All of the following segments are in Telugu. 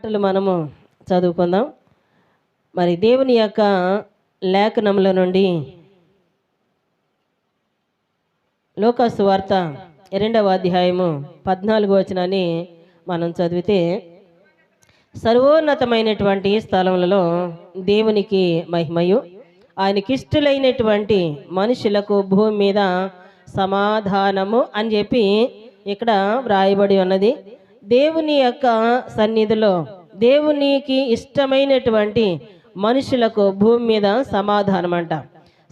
మాటలు మనము చదువుకుందాం. మరి దేవుని యొక్క లేఖనముల నుండి లూకాసు వార్త 2వ అధ్యాయము 14వ వచనాన్ని మనం చదివితే, సర్వోన్నతమైనటువంటి స్థలములలో దేవునికి మహిమయు, ఆయనకిష్టులైనటువంటి మనుషులకు భూమి మీద సమాధానము అని చెప్పి ఇక్కడ వ్రాయబడి ఉన్నది. దేవుని యొక్క సన్నిధిలో దేవునికి ఇష్టమైనటువంటి మనుషులకు భూమి మీద సమాధానం అంట.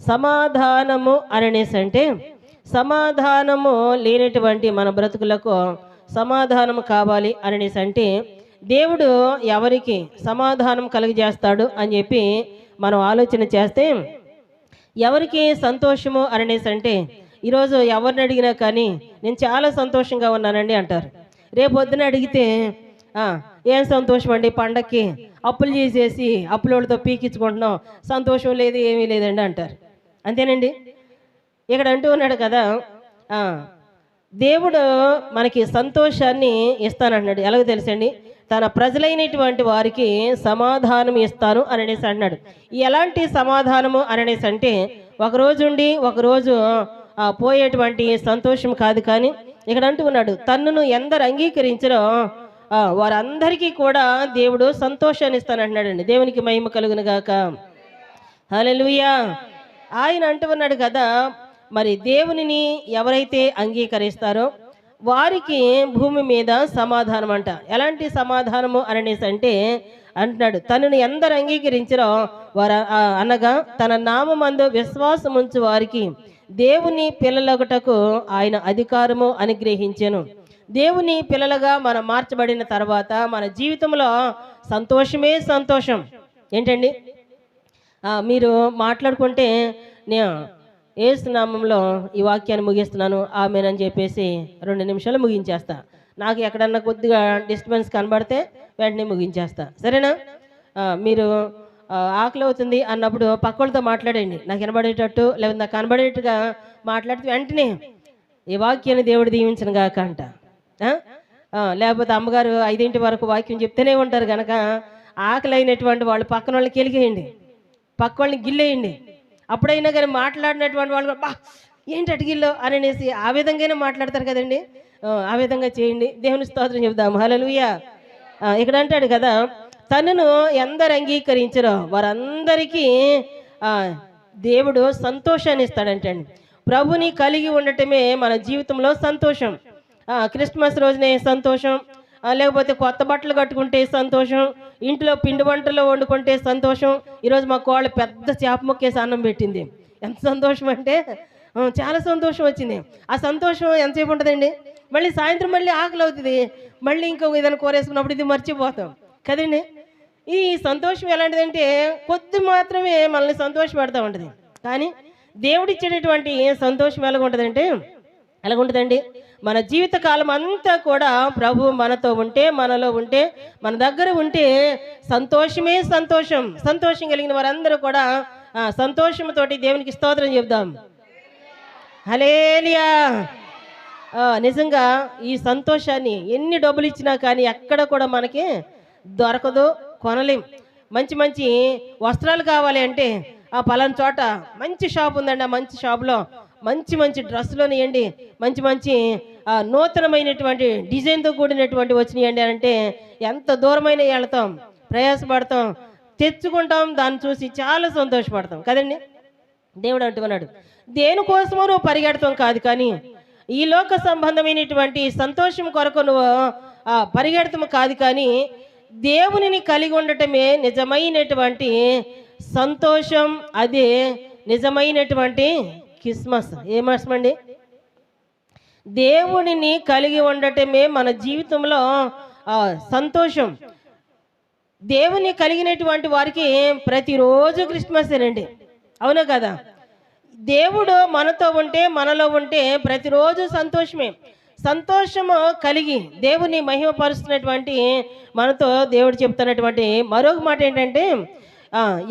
సమాధానము అనేసి అంటే, సమాధానము లేనటువంటి మన బ్రతుకులకు సమాధానం కావాలి అనేసి అంటే, దేవుడు ఎవరికి సమాధానం కలిగజేస్తాడు అని చెప్పి మనం ఆలోచన చేస్తే, ఎవరికి సంతోషము అనేసి అంటే, ఈరోజు ఎవరిని అడిగినా కానీ నేను చాలా సంతోషంగా ఉన్నానండి అంటారు. రేపొద్దున అడిగితే ఏం సంతోషం అండి, పండక్కి అప్పులు చేసేసి అప్పులతో పీకించుకుంటున్నాం, సంతోషం లేదు ఏమీ లేదండి అంటారు. అంతేనండి. ఇక్కడ అంటూ ఉన్నాడు కదా, దేవుడు మనకి సంతోషాన్ని ఇస్తానంటున్నాడు. ఎలాగో తెలుసండి, తన ప్రజలైనటువంటి వారికి సమాధానం ఇస్తాను అనేసి అన్నాడు. ఎలాంటి సమాధానము అనేసి అంటే, ఒకరోజు ఉండి ఒకరోజు పోయేటువంటి సంతోషం కాదు. కానీ ఇక్కడ అంటూ ఉన్నాడు, తన్నును ఎందరు అంగీకరించరో వారందరికీ కూడా దేవుడు సంతోషాన్ని ఇస్తానంటున్నాడండి. దేవునికి మహిమ కలుగును గాక. హల్లెలూయా. ఆయన అంటూ ఉన్నాడు కదా, మరి దేవునిని ఎవరైతే అంగీకరిస్తారో వారికి భూమి మీద సమాధానం అంట. ఎలాంటి సమాధానము అనేసి అంటే అంటున్నాడు, తనను ఎందరు అంగీకరించరో వారు అనగా తన నామమందు విశ్వాసం ఉంచు వారికి దేవుని పిల్లలగుటకు ఆయన అధికారము అనుగ్రహించెను. దేవుని పిల్లలుగా మనం మార్చబడిన తర్వాత మన జీవితంలో సంతోషమే సంతోషం. ఏంటండి, మీరు మాట్లాడుకుంటే నేను యేసు నామములో ఈ వాక్యాన్ని ముగిస్తున్నాను ఆమేనని చెప్పేసి 2 నిమిషాలు ముగించేస్తా. నాకు ఎక్కడన్నా కొద్దిగా డిస్టర్బెన్స్ కనబడితే వెంటనే ముగించేస్తా, సరేనా? మీరు ఆకలి అవుతుంది అన్నప్పుడు పక్కలతో మాట్లాడండి, నాకు వినబడేటట్టు, లేదా నాకు కనబడేట్టుగా మాట్లాడితే వెంటనే ఈ వాక్యాన్ని దేవుడు దీవించను గాక అంట. లేకపోతే అమ్మగారు 5 వరకు వాక్యం చెప్తూనే ఉంటారు కనుక ఆకలి అయినటువంటి వాళ్ళు పక్కన వాళ్ళకి కెలిగేయండి, పక్క వాళ్ళని గిల్లేయండి. అప్పుడైనా కానీ మాట్లాడినటువంటి వాళ్ళు బా ఏంటి అటుగిల్లో అనేసి ఆ విధంగానే మాట్లాడతారు కదండి. ఆ విధంగా చేయండి. దేవుని స్తోత్రం చెబుదాం. హల్లెలూయా. ఇక్కడ అంటాడు కదా, తనను ఎందరు అంగీకరించరో వారందరికీ దేవుడు సంతోషాన్ని ఇస్తాడంటండి. ప్రభుని కలిగి ఉండటమే మన జీవితంలో సంతోషం. క్రిస్మస్ రోజునే సంతోషం, లేకపోతే కొత్త బట్టలు కట్టుకుంటే సంతోషం, ఇంట్లో పిండి వంటలు వండుకుంటే సంతోషం. ఈరోజు మా కోళ్ళు పెద్ద చేప ముక్కేసి అన్నం పెట్టింది. ఎంత సంతోషం అంటే చాలా సంతోషం వచ్చింది. ఆ సంతోషం ఎంతసేపు ఉంటుందండి, మళ్ళీ సాయంత్రం మళ్ళీ ఆకలి అవుతుంది, మళ్ళీ ఇంకో ఏదైనా కూరేసుకున్నప్పుడు ఇది మర్చిపోతాం కదండి. ఈ సంతోషం ఎలాంటిదంటే కొద్ది మాత్రమే మనల్ని సంతోష పెడతా ఉంటుంది. కానీ దేవుడిచ్చేటటువంటి సంతోషం ఎలాగుంటుందంటే, ఎలాగుంటుందండి, మన జీవితకాలం అంతా కూడా ప్రభు మనతో ఉంటే, మనలో ఉంటే, మన దగ్గర ఉంటే సంతోషమే సంతోషం. సంతోషం కలిగిన వారందరూ కూడా సంతోషంతోటి దేవునికి స్తోత్రం చెప్దాం. హల్లెలూయా. నిజంగా ఈ సంతోషాన్ని ఎన్ని డబ్బులు ఇచ్చినా కానీ ఎక్కడ కూడా మనకి దొరకదు, కొనలేం. మంచి మంచి వస్త్రాలు కావాలి అంటే పలానా చోట మంచి షాప్ ఉందండి, ఆ మంచి షాప్లో మంచి మంచి డ్రెస్సులోని ఇవ్వండి, మంచి మంచి నూతనమైనటువంటి డిజైన్తో కూడినటువంటి వచ్చినాయండి అంటే ఎంత దూరమైన వెళ్తాం, ప్రయాసపడతాం, తెచ్చుకుంటాం, దాన్ని చూసి చాలా సంతోషపడతాం కదండి. దేవుడు అంటున్నాడు, దేనికోసమో నువ్వు పరిగెడతాం కాదు, కానీ ఈ లోక సంబంధమైనటువంటి సంతోషం కొరకు నువ్వు పరిగెడతాము కాదు, కానీ దేవునిని కలిగి ఉండటమే నిజమైనటువంటి సంతోషం. అదే నిజమైనటువంటి క్రిస్మస్. ఏ మాసం అండి? దేవునిని కలిగి ఉండటమే మన జీవితంలో సంతోషం. దేవుని కలిగినటువంటి వారికి ప్రతిరోజు క్రిస్మసేనండి, అవునా కదా? దేవుడు మనతో ఉంటే, మనలో ఉంటే ప్రతిరోజు సంతోషమే. సంతోషము కలిగి దేవుని మహిమపరుస్తున్నటువంటి మనతో దేవుడు చెప్తున్నటువంటి మరొక మాట ఏంటంటే,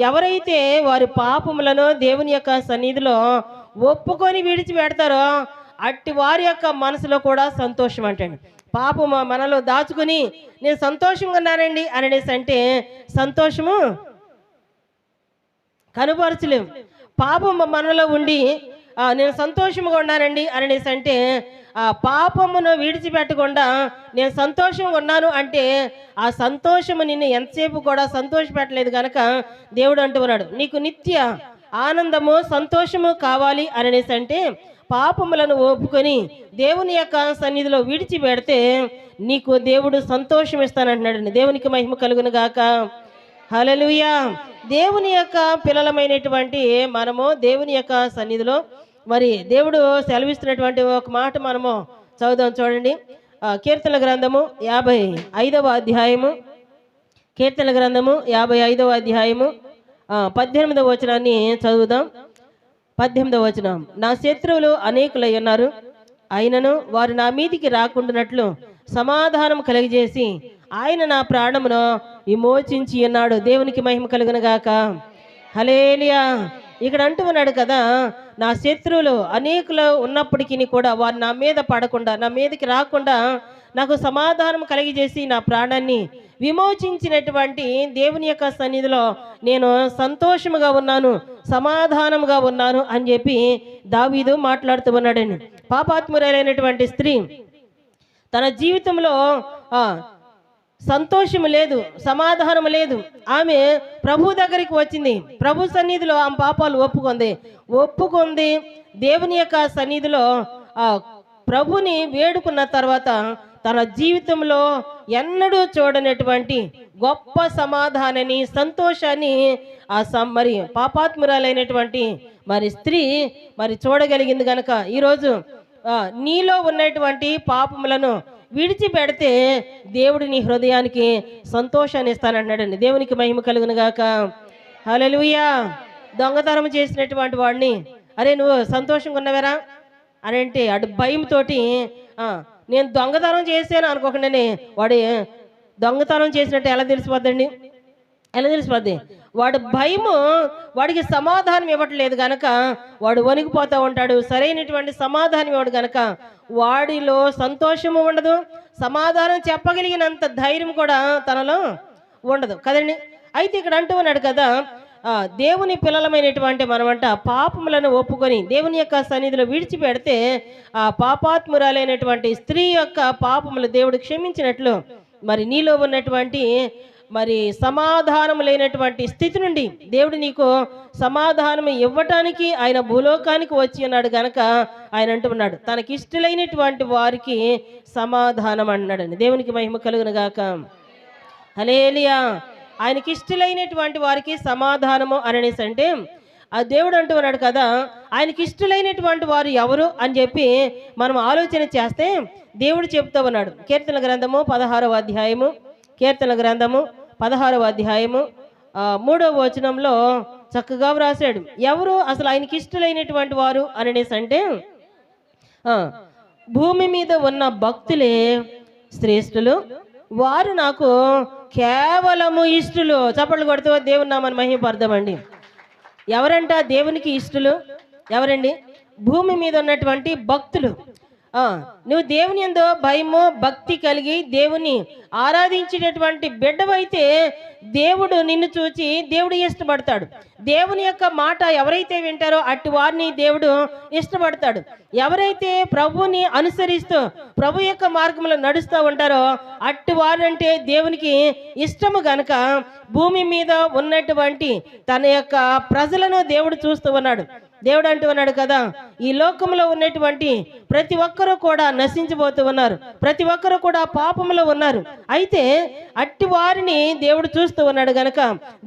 ఎవరైతే వారి పాపములను దేవుని యొక్క సన్నిధిలో ఒప్పుకొని విడిచిపెడతారో అట్టి వారి యొక్క మనసులో కూడా సంతోషం అంటండి. పాపం మనలో దాచుకుని నేను సంతోషంగా ఉన్నానండి అనేసి అంటే సంతోషము కనుపరచలేం. పాపం మనలో ఉండి నేను సంతోషంగా ఉన్నానండి అనేసి అంటే ఆ పాపమును విడిచిపెట్టకుండా నేను సంతోషంగా ఉన్నాను అంటే ఆ సంతోషము నిన్ను ఎంతసేపు కూడా సంతోషపెట్టలేదు కనుక దేవుడు అంటూ ఉన్నాడు, నీకు నిత్య ఆనందము సంతోషము కావాలి అనేసి అంటే పాపములను ఒప్పుకొని దేవుని యొక్క సన్నిధిలో విడిచిపెడితే నీకు దేవుడు సంతోషం ఇస్తానంటున్నాడండి. దేవునికి మహిమ కలుగును గాక. హల్లెలూయా. దేవుని యొక్క పిల్లలమైనటువంటి మనము దేవుని యొక్క సన్నిధిలో మరి దేవుడు సెలవిస్తున్నటువంటి ఒక మాట మనము చదువుదాం. చూడండి, కీర్తన గ్రంథము 55వ అధ్యాయము, కీర్తన గ్రంథము 55వ అధ్యాయము 18వ వచనాన్ని చదువుదాం. 18వ వచనం, నా శత్రువులు అనేకులై ఉన్నారు, అయినను వారు నా మీదికి రాకుండానట్లు సమాధానం కలిగజేసి ఆయన నా ప్రాణమును విమోచించి ఉన్నాడు. దేవునికి మహిమ కలుగును గాక. హల్లెలూయా. ఇక్కడ అంటూ ఉన్నాడు కదా, నా శత్రువులు అనేకులు ఉన్నప్పటికీ కూడా వారు నా మీద పడకుండా నా మీదకి రాకుండా నాకు సమాధానం కలిగజేసి నా ప్రాణాన్ని విమోచించినటువంటి దేవుని యొక్క సన్నిధిలో నేను సంతోషముగా ఉన్నాను, సమాధానముగా ఉన్నాను అని చెప్పి దావీదు మాట్లాడుతూ ఉన్నాడండి. పాపాత్మురైనటువంటి స్త్రీ తన జీవితంలో సంతోషం లేదు, సమాధానం లేదు. ఆమె ప్రభు దగ్గరికి వచ్చింది, ప్రభు సన్నిధిలో ఆమె పాపాలు ఒప్పుకుంది. దేవుని యొక్క సన్నిధిలో ప్రభుని వేడుకున్న తర్వాత తన జీవితంలో ఎన్నడూ చూడనటువంటి గొప్ప సమాధానాన్ని, సంతోషాన్ని మరి పాపాత్మురాలైనటువంటి మరి స్త్రీ మరి చూడగలిగింది కనుక ఈరోజు నీలో ఉన్నటువంటి పాపములను విడిచిపెడితే దేవుడు నీ హృదయానికి సంతోషాన్ని ఇస్తానంటున్నాడండి. దేవునికి మహిమ కలుగును గాక. హల్లెలూయా. దొంగతనం చేసినటువంటి వాడిని, అరే నువ్వు సంతోషంగా ఉన్నవేరా అని అంటే అటు భయంతో నేను దొంగతనం చేశాను అనుకోకుండానే వాడు దొంగతనం చేసినట్టు ఎలా తెలిసిపోద్దండి? ఎలా తెలిసిపోద్ది? వాడు భయము వాడికి సమాధానం ఇవ్వట్లేదు కనుక వాడు వణికిపోతూ ఉంటాడు. సరైనటువంటి సమాధానం ఇవ్వడు కనుక వాడిలో సంతోషము ఉండదు, సమాధానం చెప్పగలిగినంత ధైర్యం కూడా తనలో ఉండదు కదండి. అయితే ఇక్కడ అంటూ ఉన్నాడు కదా, దేవుని పిల్లలమైనటువంటి మనమంట పాపములను ఒప్పుకొని దేవుని యొక్క సన్నిధిలో విడిచిపెడితే ఆ పాపాత్మురాలైనటువంటి స్త్రీ యొక్క పాపములు దేవుడు క్షమించినట్లు మరి నీలో ఉన్నటువంటి మరి సమాధానం లేనటువంటి స్థితి నుండి దేవుడు నీకు సమాధానం ఇవ్వటానికి ఆయన భూలోకానికి వచ్చి ఉన్నాడు కనుక ఆయన అంటున్నాడు తనకి ఇష్టలైనటువంటి వారికి సమాధానం అన్నాడండి. దేవునికి మహిమ కలుగును గాక. హల్లెలూయా. ఆయనకి ఇష్టలైనటువంటి వారికి సమాధానము అనేసి అంటే ఆ దేవుడు అంటూ ఉన్నాడు కదా, ఆయనకి ఇష్టలైనటువంటి వారు ఎవరు అని చెప్పి మనం ఆలోచన చేస్తే దేవుడు చెప్తూ ఉన్నాడు. కీర్తన గ్రంథము 16వ అధ్యాయము, కీర్తన గ్రంథము 16వ అధ్యాయము 3వ వచనంలో చక్కగా వ్రాసాడు. ఎవరు అసలు ఆయనకి ఇష్టలైనటువంటి వారు అనేసి అంటే భూమి మీద ఉన్న భక్తులే శ్రేష్ఠులు, వారు నాకు కేవలము ఇష్టలు. చప్పట్లు కొడుతూ దేవుని నామని మహిమపడదామండి. ఎవరంట దేవునికి ఇష్టలు? ఎవరండి? భూమి మీద ఉన్నటువంటి భక్తులు. నువ్వు దేవుని యందు భయము భక్తి కలిగి దేవుని ఆరాధించేటటువంటి బిడ్డవైతే దేవుడు నిన్ను చూచి దేవుడు ఇష్టపడతాడు. దేవుని యొక్క మాట ఎవరైతే వింటారో అట్టి వారిని దేవుడు ఇష్టపడతాడు. ఎవరైతే ప్రభుని అనుసరిస్తూ ప్రభు యొక్క మార్గంలో నడుస్తూ ఉంటారో అట్టి వారంటే దేవునికి ఇష్టము గనుక భూమి మీద ఉన్నటువంటి తన యొక్క ప్రజలను దేవుడు చూస్తూ ఉన్నాడు. దేవుడు అంటూ ఉన్నాడు కదా, ఈ లోకంలో ఉన్నటువంటి ప్రతి ఒక్కరూ కూడా నశించిపోతూ ఉన్నారు, ప్రతి ఒక్కరూ కూడా పాపంలో ఉన్నారు. అయితే అట్టి వారిని దేవుడు చూస్తూ ఉన్నాడు గనక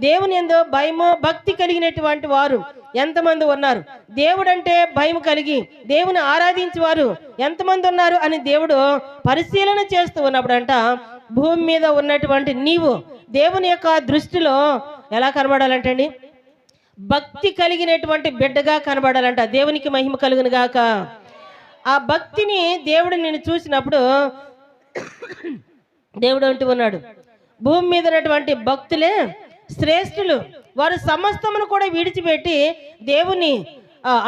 దేవుని యందు భయము భక్తి కలిగినటువంటి వారు ఎంతమంది ఉన్నారు, దేవుడంటే భయం కలిగి దేవుని ఆరాధించేవారు ఎంతమంది ఉన్నారు అని దేవుడు పరిశీలన చేస్తూ ఉన్నప్పుడంట భూమి మీద ఉన్నటువంటి నీవు దేవుని యొక్క దృష్టిలో ఎలా కనబడాలంటండి? భక్తి కలిగినటువంటి బిడ్డగా కనబడాలంట. దేవునికి మహిమ కలుగును గాక. ఆ భక్తిని దేవుడు నిన్ను చూసినప్పుడు దేవుడు అంటూ ఉన్నాడు భూమి మీద ఉన్నటువంటి భక్తులే శ్రేష్ఠులు, వారు సమస్తమును కూడా విడిచిపెట్టి దేవుని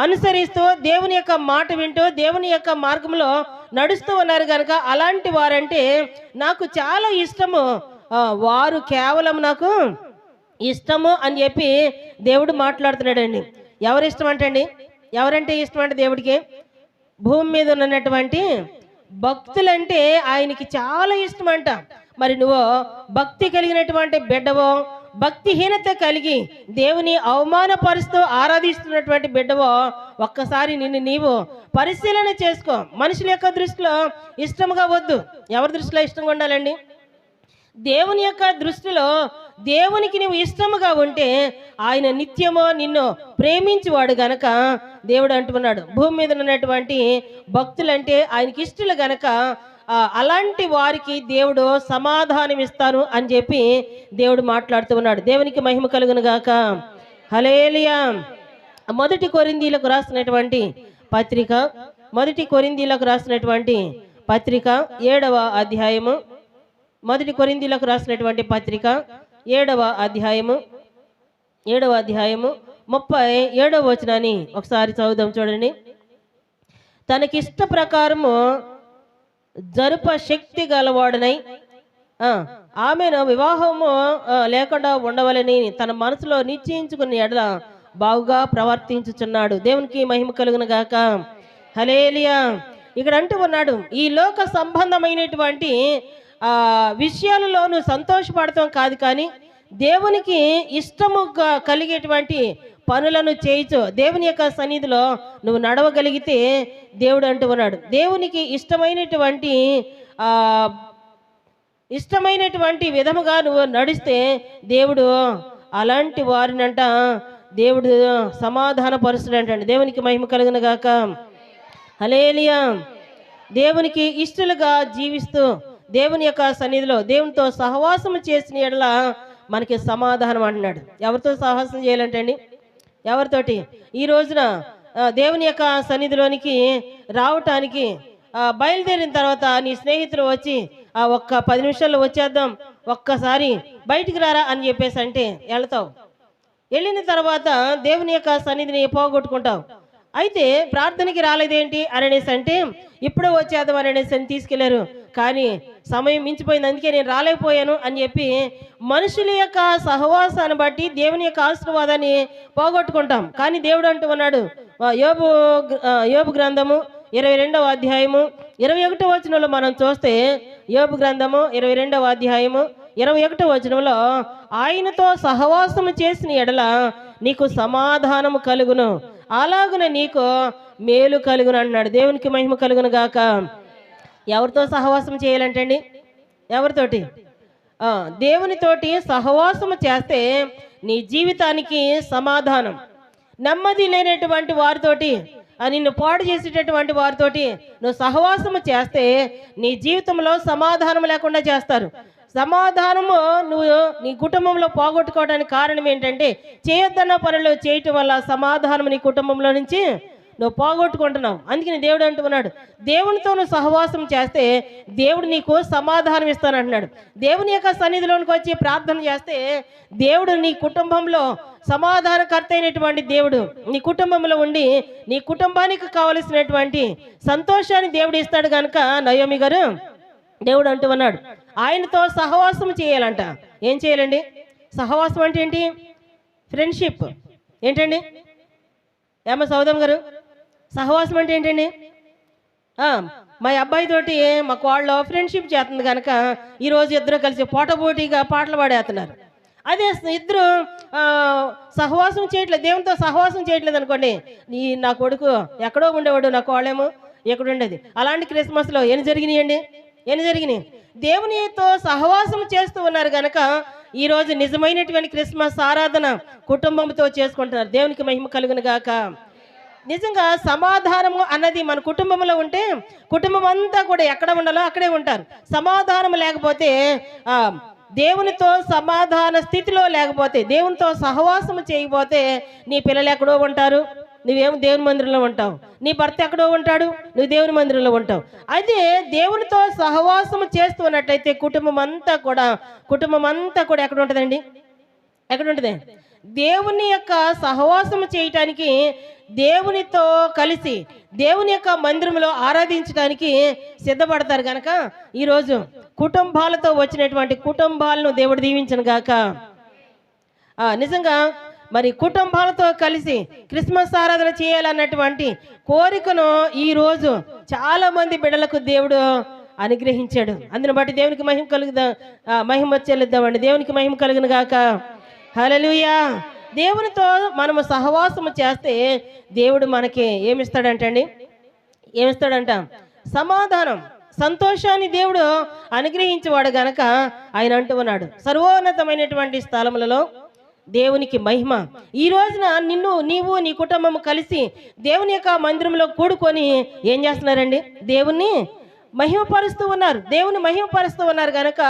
అనుసరిస్తూ దేవుని యొక్క మాట వింటూ దేవుని యొక్క మార్గంలో నడుస్తూ ఉన్నారు కనుక అలాంటి వారంటే నాకు చాలా ఇష్టము, వారు కేవలం నాకు ఇష్టము అని చెప్పి దేవుడు మాట్లాడుతున్నాడండి. ఎవరు ఇష్టం అంటండి? ఎవరంటే ఇష్టం అంటే దేవుడికి? భూమి మీద ఉన్నటువంటి భక్తులంటే ఆయనకి చాలా ఇష్టం అంట. మరి నువ్వు భక్తి కలిగినటువంటి బిడ్డవో, భక్తిహీనత కలిగి దేవుని అవమానపరుస్తూ ఆరాధిస్తున్నటువంటి బిడ్డవో, ఒక్కసారి నిన్ను నీవు పరిశీలన చేసుకో. మనుషుల యొక్క దృష్టిలో ఇష్టంగా వద్దు. ఎవరి దృష్టిలో ఇష్టంగా ఉండాలండి? దేవుని యొక్క దృష్టిలో దేవునికి నువ్వు ఇష్టముగా ఉంటే ఆయన నిత్యము నిన్ను ప్రేమించేవాడు గనక దేవుడు అంటున్నాడు, భూమి మీద ఉన్నటువంటి భక్తులంటే ఆయనకి ఇష్టలు గనక అలాంటి వారికి దేవుడు సమాధానం ఇస్తాను అని చెప్పి దేవుడు మాట్లాడుతూ ఉన్నాడు. దేవునికి మహిమ కలుగును గాక. హల్లెలూయా. మొదటి కొరింథీయులకు రాసినటువంటి పత్రిక, మొదటి కొరింథీయులకు రాసినటువంటి పత్రిక 7వ అధ్యాయము, మొదటి కొరింథీయులకు రాసినటువంటి పత్రిక 7వ అధ్యాయము 37వ వచనాన్ని ఒకసారి చదువుదాం చూడండి. తనకిష్ట ప్రకారము జరుప శక్తి గలవాడనై ఆమెను వివాహము లేకుండా ఉండవలని తన మనసులో నిశ్చయించుకున్న ఎడల బాగుగా ప్రవర్తించుచున్నాడు. దేవునికి మహిమ కలుగును గాక. హల్లెలూయా. ఇక్కడ అంటూ ఉన్నాడు, ఈ లోక సంబంధమైనటువంటి విషయాలలో నువ్వు సంతోషపడతాం కాదు, కానీ దేవునికి ఇష్టముగా కలిగేటువంటి పనులను చేయొచ్చు. దేవుని యొక్క సన్నిధిలో నువ్వు నడవగలిగితే దేవుడు అంటూ ఉన్నాడు, దేవునికి ఇష్టమైనటువంటి విధముగా నువ్వు నడిస్తే దేవుడు అలాంటి వారినంట దేవుడు సమాధానపరుస్తాడంటండి. దేవునికి మహిమ కలుగును గాక. హల్లెలూయా. దేవునికి ఇష్టలుగా జీవిస్తూ దేవుని యొక్క సన్నిధిలో దేవునితో సహవాసం చేసిన ఎడల మనకి సమాధానం అంటున్నాడు. ఎవరితో సహవాసం చేయాలంటే అండి? ఎవరితోటి? ఈ రోజున దేవుని యొక్క సన్నిధిలోనికి రావటానికి బయలుదేరిన తర్వాత నీ స్నేహితులు వచ్చి ఒక్క 10 నిమిషాల్లో వచ్చేద్దాం, ఒక్కసారి బయటికి రారా అని చెప్పేసి అంటే వెళ్తావు. వెళ్ళిన తర్వాత దేవుని యొక్క సన్నిధిని పోగొట్టుకుంటావు. అయితే ప్రార్థనకి రాలేదేంటి అని అనేసి అంటే ఇప్పుడే వచ్చేద్దాం అని అనేసి తీసుకెళ్లారు, కానీ సమయం మించిపోయింది అందుకే నేను రాలేకపోయాను అని చెప్పి మనుషుల యొక్క సహవాసాన్ని బట్టి దేవుని యొక్క ఆశీర్వాదాన్ని పోగొట్టుకుంటాం. కానీ దేవుడు అంటూ ఉన్నాడు, యోబు గ్రంథము 22వ అధ్యాయము 21వ వచనంలో మనం చూస్తే, యోబు గ్రంథము 22వ అధ్యాయము 21వ వచనంలో ఆయనతో సహవాసము చేసిన ఎడల నీకు సమాధానము కలుగును, అలాగున నీకు మేలు కలుగును అన్నాడు. దేవునికి మహిమ కలుగును గాక. ఎవరితో సహవాసం చేయాలంటే అండి? ఎవరితోటి? దేవునితోటి సహవాసము చేస్తే నీ జీవితానికి సమాధానం. నెమ్మది లేనటువంటి వారితోటి, నిన్ను పాడు చేసేటటువంటి వారితోటి నువ్వు సహవాసము చేస్తే నీ జీవితంలో సమాధానం లేకుండా చేస్తారు. సమాధానము నువ్వు నీ కుటుంబంలో పోగొట్టుకోవడానికి కారణం ఏంటంటే చేయొద్దన్న పనులు చేయటం వల్ల సమాధానం నీ కుటుంబంలో నుంచి నువ్వు పోగొట్టుకుంటున్నావు. అందుకని దేవుడు అంటున్నాడు, దేవునితో నువ్వు సహవాసం చేస్తే దేవుడు నీకు సమాధానం ఇస్తానంటున్నాడు. దేవుని యొక్క సన్నిధిలోనికి వచ్చి ప్రార్థన చేస్తే దేవుడు నీ కుటుంబంలో సమాధానకర్త అయినటువంటి దేవుడు నీ కుటుంబంలో ఉండి నీ కుటుంబానికి కావలసినటువంటి సంతోషాన్ని దేవుడు ఇస్తాడు. కనుక నయోమి గారు దేవుడు అంటూ ఉన్నాడు, ఆయనతో సహవాసం చేయాలంట. ఏం చేయాలండి? సహవాసం అంటే ఏంటి? ఫ్రెండ్షిప్. ఏంటండి? ఏమో సౌదం గారు, సహవాసం అంటే ఏంటండి? మా అబ్బాయి తోటి మా కోళ్ళలో ఫ్రెండ్షిప్ చేస్తుంది కనుక ఈరోజు ఇద్దరు కలిసి పోటాపోటీగా పాటలు పాడేస్తున్నారు. అదే ఇద్దరు సహవాసం చేయట్లేదు, దేవునితో సహవాసం చేయట్లేదు అనుకోండి, నా కొడుకు ఎక్కడో ఉండేవాడు, నా కోళ్ళేమో ఎక్కడ ఉండేది. అలాంటి క్రిస్మస్లో ఎన్ని జరిగినాయండి? దేవునితో సహవాసం చేస్తూ ఉన్నారు కనుక ఈరోజు నిజమైనటువంటి క్రిస్మస్ ఆరాధన కుటుంబంతో చేసుకుంటున్నారు. దేవునికి మహిమ కలుగును గాక. నిజంగా సమాధానము అన్నది మన కుటుంబంలో ఉంటే కుటుంబం అంతా కూడా ఎక్కడ ఉండాలో అక్కడే ఉంటారు. సమాధానం లేకపోతే దేవునితో సమాధాన స్థితిలో లేకపోతే, దేవునితో సహవాసం చేయకపోతే నీ పిల్లలు ఎక్కడో ఉంటారు, నువ్వేమో దేవుని మందిరంలో ఉంటావు. నీ భర్త ఎక్కడో ఉంటాడు, నువ్వు దేవుని మందిరంలో ఉంటావు. అయితే దేవునితో సహవాసం చేస్తూ ఉన్నట్లయితే కుటుంబం అంతా కూడా ఎక్కడ ఉంటుందండి? ఎక్కడ ఉంటుంది? దేవుని యొక్క సహవాసం చేయటానికి, దేవునితో కలిసి దేవుని యొక్క మందిరంలో ఆరాధించడానికి సిద్ధపడతారు కనుక ఈరోజు కుటుంబాలతో వచ్చినటువంటి కుటుంబాలను దేవుడు దీవించను గాక. నిజంగా మరి కుటుంబాలతో కలిసి క్రిస్మస్ ఆరాధన చేయాలన్నటువంటి కోరికను ఈరోజు చాలా మంది బిడ్డలకు దేవుడు అనుగ్రహించాడు. అందుని బట్టి దేవునికి మహిమ చెల్లిద్దామండి. దేవునికి మహిమ కలుగును గాక. హల్లెలూయా. దేవునితో మనము సహవాసము చేస్తే దేవుడు మనకి ఏమిస్తాడంట? సమాధానం, సంతోషాన్ని దేవుడు అనుగ్రహించేవాడు గనక ఆయన అంటూ ఉన్నాడు, సర్వోన్నతమైనటువంటి స్థలములలో దేవునికి మహిమ. ఈ రోజున నీవు నీ కుటుంబం కలిసి దేవుని యొక్క మందిరంలో కూడుకొని ఏం చేస్తున్నారండి? దేవుని మహిమపరుస్తూ ఉన్నారు కనుక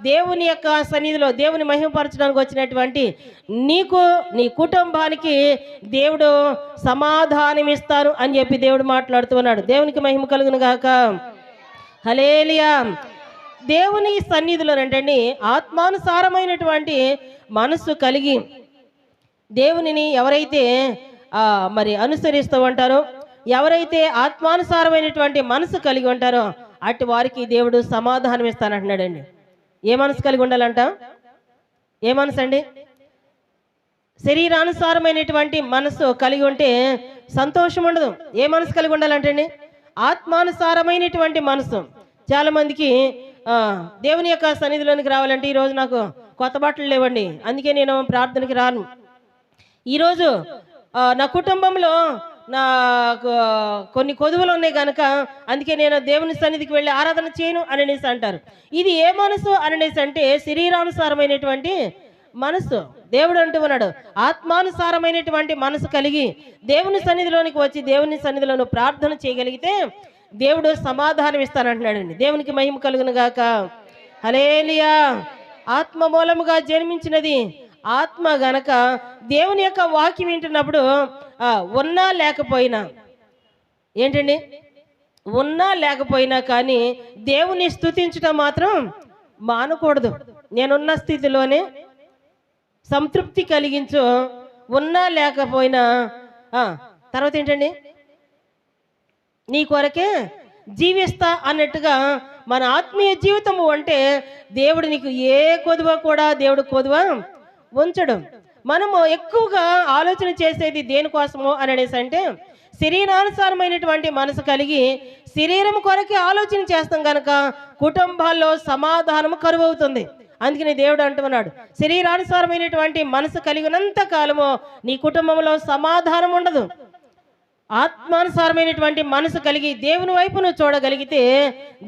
దేవుని యొక్క సన్నిధిలో దేవుని మహిమపరచడానికి వచ్చినటువంటి నీకు, నీ కుటుంబానికి దేవుడు సమాధానం ఇస్తారు అని చెప్పి దేవుడు మాట్లాడుతూ ఉన్నాడు. దేవునికి మహిమ కలుగును గాక. హల్లెలూయా. దేవుని సన్నిధిలోనంటండి ఆత్మానుసారమైనటువంటి మనస్సు కలిగి దేవునిని ఎవరైతే మరి అనుసరిస్తూ ఉంటారో, ఎవరైతే ఆత్మానుసారమైనటువంటి మనసు కలిగి ఉంటారో అటు వారికి దేవుడు సమాధానం ఇస్తానంటున్నాడండి. ఏ మనసు కలిగి ఉండాలంట? ఏ మనసు అండి? శరీరానుసారమైనటువంటి మనసు కలిగి ఉంటే సంతోషం ఉండదు. ఏ మనసు కలిగి ఉండాలంటండి? ఆత్మానుసారమైనటువంటి మనసు. చాలామందికి దేవుని యొక్క సన్నిధిలోనికి రావాలంటే ఈరోజు నాకు కొత్త బట్టలు లేవండి, అందుకే నేను ప్రార్థనకి రాను. ఈరోజు నా కుటుంబంలో నాకు కొన్ని కొదువులు ఉన్నాయి కనుక అందుకే నేను దేవుని సన్నిధికి వెళ్ళి ఆరాధన చేయను అనేసి అంటారు. ఇది ఏ మనసు అనేసి అంటే శరీరానుసారమైనటువంటి మనసు. దేవుడు అంటూ ఉన్నాడు, ఆత్మానుసారమైనటువంటి మనసు కలిగి దేవుని సన్నిధిలోనికి వచ్చి దేవుని సన్నిధిలో ప్రార్థన చేయగలిగితే దేవుడు సమాధానం ఇస్తానంటున్నాడండి. దేవునికి మహిమ కలుగును గాక. హల్లెలూయా. ఆత్మ మూలముగా జన్మించినది ఆత్మ గనక దేవుని యొక్క వాక్యం వింటున్నప్పుడు ఉన్నా లేకపోయినా ఏంటండి? ఉన్నా లేకపోయినా కానీ దేవుని స్తుతించడం మాత్రం మానకూడదు. నేనున్న స్థితిలోనే సంతృప్తి కలిగించు, ఉన్నా లేకపోయినా తర్వాత ఏంటండి? నీ కొరకే జీవిస్తా అన్నట్టుగా మన ఆత్మీయ జీవితము అంటే దేవుడు నీకు ఏ కొదువ కూడా దేవుడు కొదువ ఉంచడం. మనము ఎక్కువగా ఆలోచన చేసేది దేనికోసము అనేసి అంటే శరీరానుసారమైనటువంటి మనసు కలిగి శరీరం కొరకే ఆలోచన చేస్తాం కనుక కుటుంబాల్లో సమాధానము కరువవుతుంది. అందుకని దేవుడు అంటున్నాడు, శరీరానుసారమైనటువంటి మనసు కలిగినంత కాలము నీ కుటుంబంలో సమాధానం ఉండదు. ఆత్మానుసారమైనటువంటి మనసు కలిగి దేవుని వైపు నువ్వు చూడగలిగితే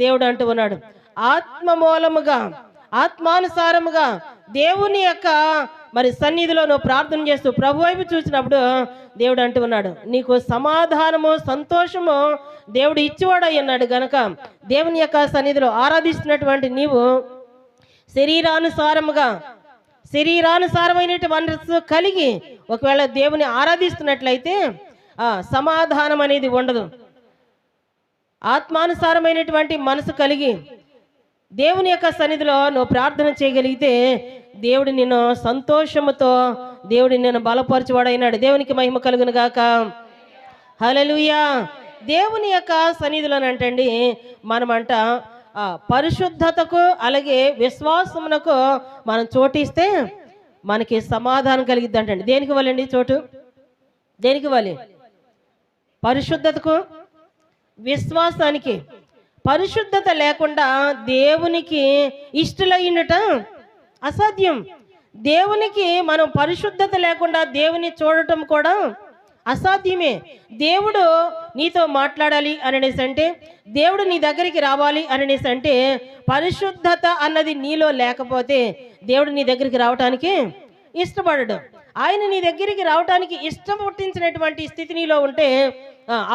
దేవుడు అంటూ ఉన్నాడు, ఆత్మ మూలముగా ఆత్మానుసారముగా దేవుని యొక్క మరి సన్నిధిలో నువ్వు ప్రార్థన చేస్తూ ప్రభు వైపు చూసినప్పుడు దేవుడు అంటూ ఉన్నాడు, నీకు సమాధానము సంతోషము దేవుడు ఇచ్చివాడై ఉన్నాడు గనక దేవుని యొక్క సన్నిధిలో ఆరాధిస్తున్నటువంటి నీవు శరీరానుసారమైనటువంటి మనసు కలిగి ఒకవేళ దేవుని ఆరాధిస్తున్నట్లయితే సమాధానం అనేది ఉండదు. ఆత్మానుసారమైనటువంటి మనసు కలిగి దేవుని యొక్క సన్నిధిలో నువ్వు ప్రార్థన చేయగలిగితే దేవుడు నిన్ను సంతోషముతో దేవుడు నిన్ను బలపరచువాడైనాడు. దేవునికి మహిమ కలుగును గాక. హల్లెలూయా. దేవుని యొక్క సన్నిధిలోనంటండి మనమంట పరిశుద్ధతకు అలాగే విశ్వాసమునకు మనం చోటిస్తే మనకి సమాధానం కలిగిద్ది అంటండి. దేనికి వాళ్ళండి చోటు? దేనికి వాలి? పరిశుద్ధతకు విశ్వాసానికి. పరిశుద్ధత లేకుండా దేవునికి ఇష్టలైనట అసాధ్యం. దేవునికి మనం పరిశుద్ధత లేకుండా దేవుని చూడటం కూడా అసాధ్యమే. దేవుడు నీతో మాట్లాడాలి అనేసి అంటే, దేవుడు నీ దగ్గరికి రావాలి అనేసి అంటే పరిశుద్ధత అన్నది నీలో లేకపోతే దేవుడు నీ దగ్గరికి రావటానికి ఇష్టపడడు. ఆయన నీ దగ్గరికి రావటానికి ఇష్టం పుట్టించినటువంటి స్థితి నీలో ఉంటే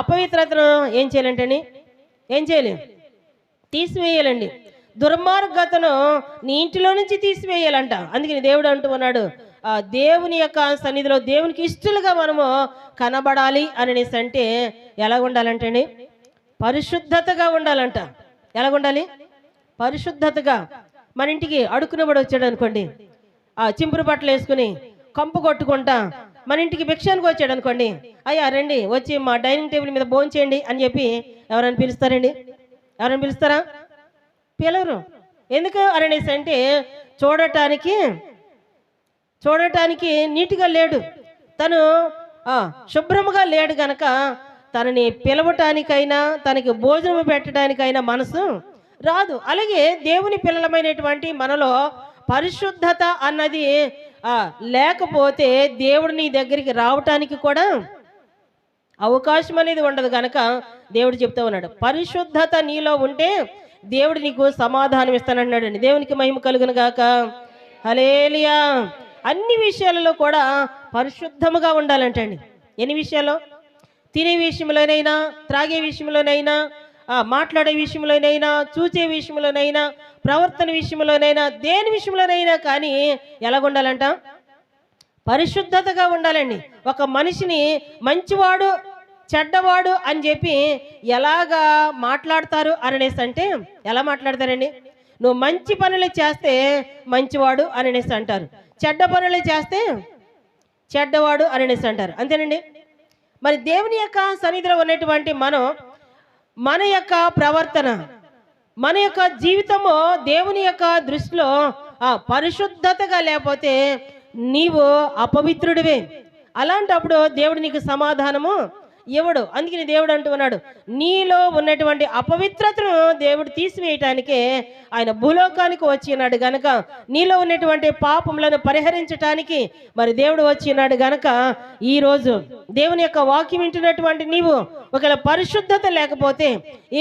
అపవిత్రతను ఏం చేయాలంటండి? ఏం చేయాలి? తీసివేయాలండి. దుర్మార్గతను నీ ఇంటిలో నుంచి తీసివేయాలంట. అందుకని దేవుడు అంటూ ఉన్నాడు, దేవుని యొక్క సన్నిధిలో దేవునికి ఇష్టలుగా మనము కనబడాలి అనేసి అంటే ఎలా ఉండాలంటండి? పరిశుద్ధతగా ఉండాలంట. ఎలాగుండాలి? పరిశుద్ధతగా. మన ఇంటికి అడుక్కునబడి వచ్చాడు అనుకోండి, చింపురు బట్టలు వేసుకుని కంపు కొట్టుకుంటా మన ఇంటికి భిక్షానికి వచ్చాడు అనుకోండి, అయ్యా రండి వచ్చి మా డైనింగ్ టేబుల్ మీద భోంచేయండి అని చెప్పి ఎవరైనా పిలుస్తారండి? ఎవరైనా పిలుస్తారా? పిలవరు. ఎందుకు అనేసి అంటే చూడటానికి నీట్గా లేడు, తను శుభ్రముగా లేడు గనక తనని పిలవటానికైనా తనకి భోజనం పెట్టడానికైనా మనసు రాదు. అలాగే దేవుని పిల్లలమైనటువంటి మనలో పరిశుద్ధత అన్నది లేకపోతే దేవుడు నీ దగ్గరికి రావటానికి కూడా అవకాశం అనేది ఉండదు. కనుక దేవుడు చెప్తా ఉన్నాడు, పరిశుద్ధత నీలో ఉంటే దేవుడు నీకు సమాధానం ఇస్తానన్నాడు అండి. దేవునికి మహిమ కలుగును గాక. హల్లెలూయా. అన్ని విషయాలలో కూడా పరిశుద్ధముగా ఉండాలంటండి. ఎన్ని విషయాల్లో? తినే విషయంలోనైనా, త్రాగే విషయంలోనైనా, మాట్లాడే విషయంలోనైనా, చూసే విషయంలోనైనా, ప్రవర్తన విషయంలోనైనా, దేని విషయంలోనైనా కానీ ఎలాగుండాలంట? పరిశుద్ధతగా ఉండాలండి. ఒక మనిషిని మంచివాడు చెడ్డవాడు అని చెప్పి ఎలాగా మాట్లాడతారు అనేసి అంటే, ఎలా మాట్లాడతారండి? నువ్వు మంచి పనులు చేస్తే మంచివాడు అనేసి అంటారు, చెడ్డ పనులు చేస్తే చెడ్డవాడు అనేసి అంటారు. అంతేనండి. మరి దేవుని యొక్క సన్నిధిలో ఉన్నటువంటి మనం, మన యొక్క ప్రవర్తన, మన యొక్క జీవితము దేవుని యొక్క దృష్టిలో పరిశుద్ధతగా లేకపోతే నీవు అపవిత్రుడివే. అలాంటప్పుడు దేవుడు నీకు సమాధానము ఇవ్వడు. అందుకని దేవుడు అంటూ ఉన్నాడు, నీలో ఉన్నటువంటి అపవిత్రతను దేవుడు తీసివేయటానికే ఆయన భూలోకానికి వచ్చినాడు గనక, నీలో ఉన్నటువంటి పాపములను పరిహరించటానికి మరి దేవుడు వచ్చినాడు గనక, ఈరోజు దేవుని యొక్క వాక్యం వింటున్నటువంటి నీవు ఒకవేళ పరిశుద్ధత లేకపోతే,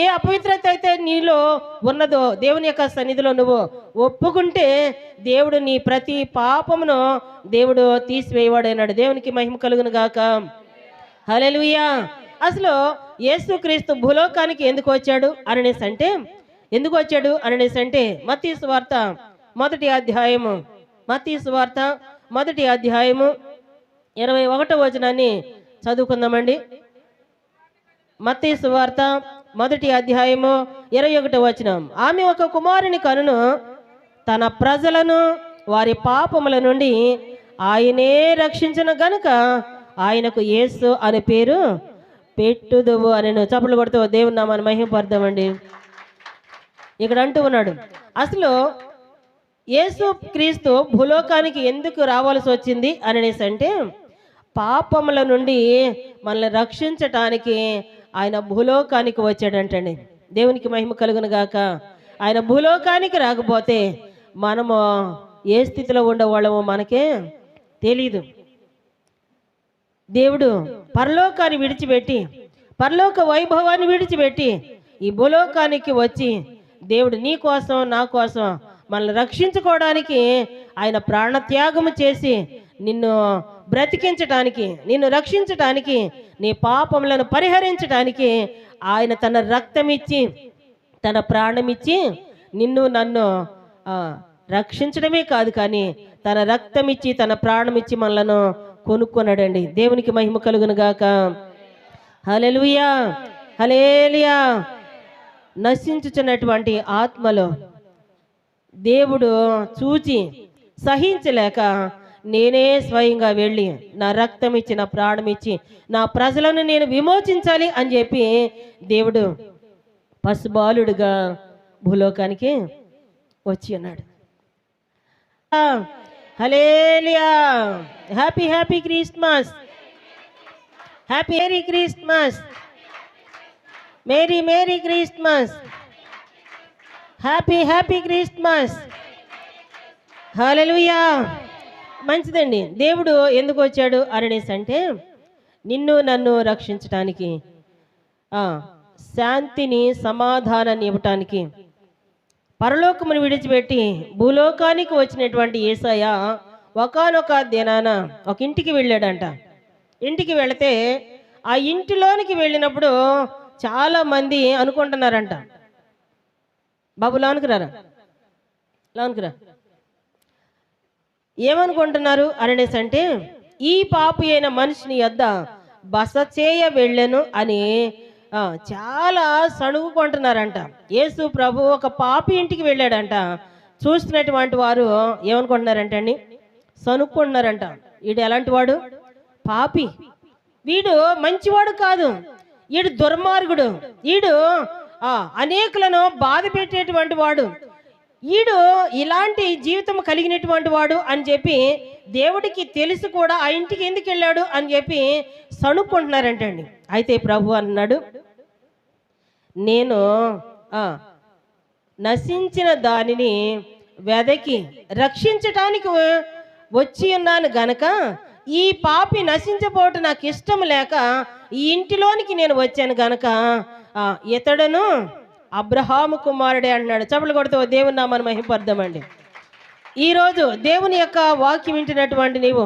ఏ అపవిత్రత అయితే నీలో ఉన్నదో దేవుని యొక్క సన్నిధిలో నువ్వు ఒప్పుకుంటే దేవుడు నీ ప్రతి పాపమును దేవుడు తీసివేయవాడైనాడు. దేవునికి మహిమ కలుగును గాక. హల్లెలూయా. అసలు యేసుక్రీస్తు భూలోకానికి ఎందుకు వచ్చాడు అనేసి అంటే, మత్తయి సువార్త మొదటి అధ్యాయము 21వ వచనాన్ని చదువుకుందామండి. మత్తయి సువార్త మొదటి అధ్యాయము 21వ వచనం. ఆమె ఒక కుమారుని కనును, తన ప్రజలను వారి పాపముల నుండి ఆయనే రక్షించును గనుక ఆయనకు యేసు అనే పేరు పెట్టుదువు అని. చప్పట్లు కొడుతూ దేవుని నామాన్ని మహిమపడదామండి. ఇక్కడ అంటూ ఉన్నాడు, అసలు యేసు క్రీస్తు భూలోకానికి ఎందుకు రావాల్సి వచ్చింది అనేసి అంటే, పాపముల నుండి మనల్ని రక్షించటానికి ఆయన భూలోకానికి వచ్చాడంటండి. దేవునికి మహిమ కలుగును గాక. ఆయన భూలోకానికి రాకపోతే మనము ఏ స్థితిలో ఉండేవాళ్ళమో మనకే తెలీదు. దేవుడు పరలోకాన్ని విడిచిపెట్టి, పరలోక వైభవాన్ని విడిచిపెట్టి ఈ భూలోకానికి వచ్చి దేవుడు నీ కోసం నా కోసం మనల్ని రక్షించుకోవడానికి ఆయన ప్రాణత్యాగము చేసి నిన్ను బ్రతికించటానికి, నిన్ను రక్షించటానికి, నీ పాపములను పరిహరించటానికి ఆయన తన రక్తమిచ్చి, తన ప్రాణమిచ్చి నిన్ను నన్ను రక్షించడమే కాదు కానీ తన రక్తమిచ్చి, తన ప్రాణమిచ్చి మనలను కొనుక్కున్నాడండి. దేవునికి మహిమ కలుగును గాక. హల్లెలూయా. హల్లెలూయా. నశించుచున్నటువంటి ఆత్మలో దేవుడు చూచి సహించలేక, నేనే స్వయంగా వెళ్ళి నా రక్తం ఇచ్చి, నా ప్రాణం ఇచ్చి, నా ప్రజలను నేను విమోచించాలి అని చెప్పి దేవుడు పసుబాలుడుగా భూలోకానికి వచ్చి ఉన్నాడు. Hallelujah. Happy happy Christmas. Happy merry Christmas. Merry merry Christmas. Happy happy Christmas. Hallelujah. మంచిదండి. దేవుడు ఎందుకు వచ్చాడు అనేసి అంటే, నిన్ను నన్ను రక్షించటానికి, శాంతిని సమాధానాన్ని ఇవ్వటానికి, పరలోకమును విడిచిపెట్టి భూలోకానికి వచ్చినటువంటి యేసయ్య ఒకానొక దినాన ఒక ఇంటికి వెళ్ళాడంట. ఇంటికి వెళితే ఆ ఇంటిలోనికి వెళ్ళినప్పుడు చాలా మంది అనుకుంటున్నారంట, బాబు లోనికి రారా, లోనికి రా, ఏమనుకుంటున్నారు అనేసి అంటే, ఈ పాపి అయిన మనిషిని యొద్ద బస చేయ వెళ్ళను అని చాలా సణుగుకుంటున్నారంట. యేసు ప్రభు ఒక పాపి ఇంటికి వెళ్ళాడంట. చూస్తున్నటువంటి వారు ఏమనుకుంటున్నారంట అండి? సణుక్కుంటున్నారంట. వీడు ఎలాంటి వాడు? పాపి. వీడు మంచివాడు కాదు, వీడు దుర్మార్గుడు, వీడు అనేకులను బాధ పెట్టేటువంటి వాడు, వీడు ఇలాంటి జీవితం కలిగినటువంటి వాడు అని చెప్పి దేవుడికి తెలిసి కూడా ఆ ఇంటికి ఎందుకు వెళ్ళాడు అని చెప్పి సణుక్కుంటున్నారంటండి. అయితే ప్రభు అన్నాడు, నేను నశించిన దానిని వెదకి రక్షించటానికి వచ్చి ఉన్నాను గనక ఈ పాపి నశించబోవటం నాకు ఇష్టం లేక ఈ ఇంటిలోనికి నేను వచ్చాను గనక ఇతడును అబ్రహాము కుమారుడే అన్నాడు. చప్పట్లు కొడుతూ దేవుని నామాన్ని మహిమపర్దామండి. ఈరోజు దేవుని యొక్క వాక్యం వింటున్నటువంటి నీవు,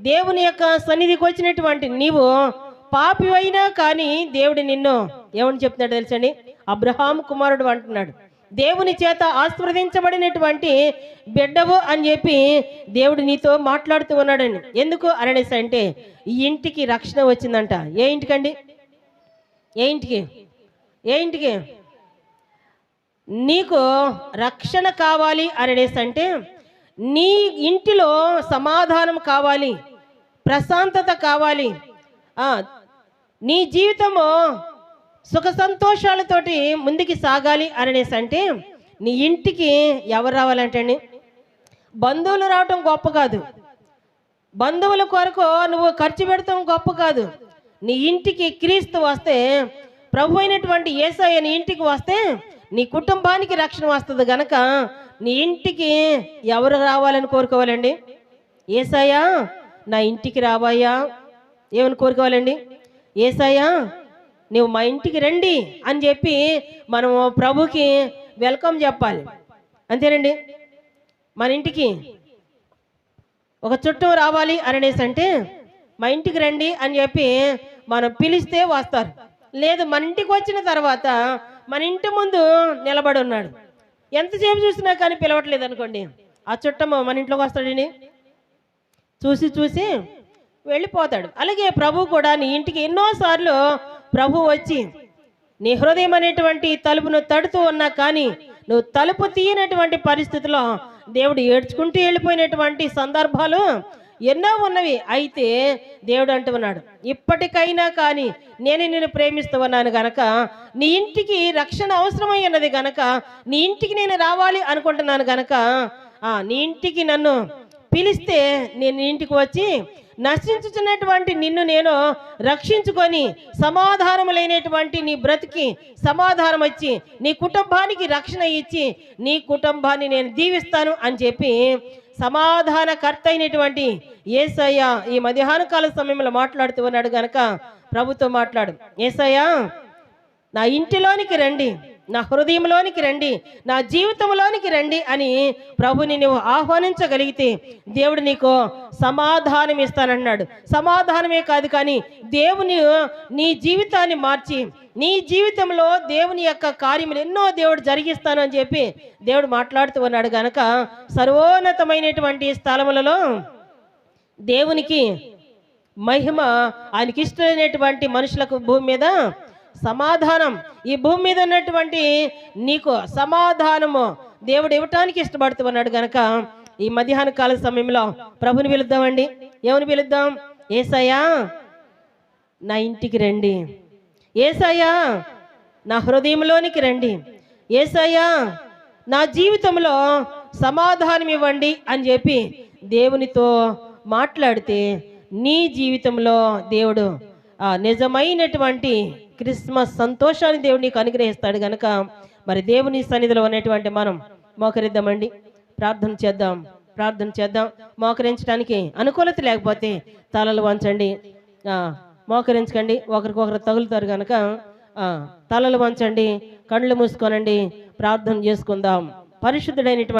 దేవుని యొక్క సన్నిధికి వచ్చినటువంటి నీవు పాపి అయినా కానీ దేవుడు నిన్ను ఏమని చెప్తున్నాడు తెలుసండి? అబ్రహాము కుమారుడు అంటున్నాడు. దేవుని చేత ఆశీర్వదించబడినటువంటి బిడ్డవు అని చెప్పి దేవుడు నీతో మాట్లాడుతూ ఉన్నాడండి. ఎందుకు అనేసి అంటే ఈ ఇంటికి రక్షణ వచ్చిందంట. ఏ ఇంటికండి? ఏ ఇంటికి? ఏ ఇంటికి? నీకు రక్షణ కావాలి అనేసి అంటే నీ ఇంటిలో సమాధానం కావాలి, ప్రశాంతత కావాలి, నీ జీవితము సుఖ సంతోషాలతోటి ముందుకి సాగాలి అనేసి అంటే నీ ఇంటికి ఎవరు రావాలంటే అండి, బంధువులు రావటం గొప్ప కాదు, బంధువుల కొరకు నువ్వు ఖర్చు పెడతాం గొప్ప కాదు. నీ ఇంటికి క్రీస్తు వస్తే, ప్రభు అయినటువంటి యేసయ్య నీ ఇంటికి వస్తే నీ కుటుంబానికి రక్షణ వస్తుంది గనక నీ ఇంటికి ఎవరు రావాలని కోరుకోవాలండి? యేసయ్య నా ఇంటికి రావాయా ఏమని కోరుకోవాలండి? యేసయ్య నువ్వు మా ఇంటికి రండి అని చెప్పి మనము ప్రభుకి వెల్కమ్ చెప్పాలి. అంతేనండి. మన ఇంటికి ఒక చుట్టూ రావాలి అనేసి అంటే మా ఇంటికి రండి అని చెప్పి మనం పిలిస్తే వస్తారు. లేదు, మన ఇంటికి వచ్చిన తర్వాత మన ఇంటి ముందు నిలబడి ఉన్నాడు, ఎంతసేపు చూసినా కానీ పిలవట్లేదు అనుకోండి, ఆ చుట్టము మన ఇంట్లోకి వస్తాడని చూసి చూసి వెళ్ళిపోతాడు. అలాగే ప్రభు కూడా నీ ఇంటికి ఎన్నోసార్లు ప్రభు వచ్చి నీ హృదయం అనేటువంటి తలుపును తడుతూ ఉన్నా కానీ నువ్వు తలుపు తీయనటువంటి పరిస్థితిలో దేవుడు ఏడ్చుకుంటూ వెళ్ళిపోయినటువంటి సందర్భాలు ఎన్నో ఉన్నవి. అయితే దేవుడు అంటూ ఉన్నాడు, ఇప్పటికైనా కానీ నేను నిన్ను ప్రేమిస్తూ ఉన్నాను గనక, నీ ఇంటికి రక్షణ అవసరమై ఉన్నది గనక, నీ ఇంటికి నేను రావాలి అనుకుంటున్నాను గనక, నీ ఇంటికి నన్ను పిలిస్తే నేను ఇంటికి వచ్చి నశించుతున్నటువంటి నిన్ను నేను రక్షించుకొని సమాధానం లేనటువంటి నీ బ్రతికి సమాధానం వచ్చి నీ కుటుంబానికి రక్షణ ఇచ్చి నీ కుటుంబాన్ని నేను దీవిస్తాను అని చెప్పి సమాధానకర్త అయినటువంటి యేసయ్య ఈ మధ్యాహ్న కాల సమయంలో మాట్లాడుతూ ఉన్నాడు గనక ప్రభుతో మాట్లాడు, యేసయ్య నా ఇంటిలోనికి రండి, నా హృదయంలోనికి రండి, నా జీవితంలోనికి రండి అని ప్రభుని నువ్వు ఆహ్వానించగలిగితే దేవుడు నీకు సమాధానం ఇస్తానన్నాడు. సమాధానమే కాదు కానీ దేవుని నీ జీవితాన్ని మార్చి నీ జీవితంలో దేవుని యొక్క కార్యములు ఎన్నో దేవుడు జరిగిస్తానని చెప్పి దేవుడు మాట్లాడుతూ ఉన్నాడు గనక సర్వోన్నతమైనటువంటి స్థలములలో దేవునికి మహిమ, ఆయనకి ఇష్టమైనటువంటి మనుషులకు భూమి మీద సమాధానం, ఈ భూమి మీద ఉన్నటువంటి నీకు సమాధానము దేవుడు ఇవ్వటానికి ఇష్టపడుతూ ఉన్నాడు గనక ఈ మధ్యాహ్న కాల సమయంలో ప్రభుని పిలుద్దామండి. ఏమని పిలుద్దాం? యేసయ్యా నా ఇంటికి రండి, యేసయ్యా నా హృదయంలోనికి రండి, యేసయ్యా నా జీవితంలో సమాధానం ఇవ్వండి అని చెప్పి దేవునితో మాట్లాడితే నీ జీవితంలో దేవుడు నిజమైనటువంటి క్రిస్మస్ సంతోషాన్ని దేవుడు నీకు అనుగ్రహిస్తాడు గనక మరి దేవుని సన్నిధిలో ఉన్నటువంటి మనం మోకరిద్దామండి, ప్రార్థన చేద్దాం. మోకరించడానికి అనుకూలత లేకపోతే తలలు వంచండి, మోకరించకండి, ఒకరికొకరు తగులుతారు కనుక తలలు వంచండి, కళ్ళు మూసుకోనండి, ప్రార్థన చేసుకుందాం. పరిశుద్ధుడైనటువంటి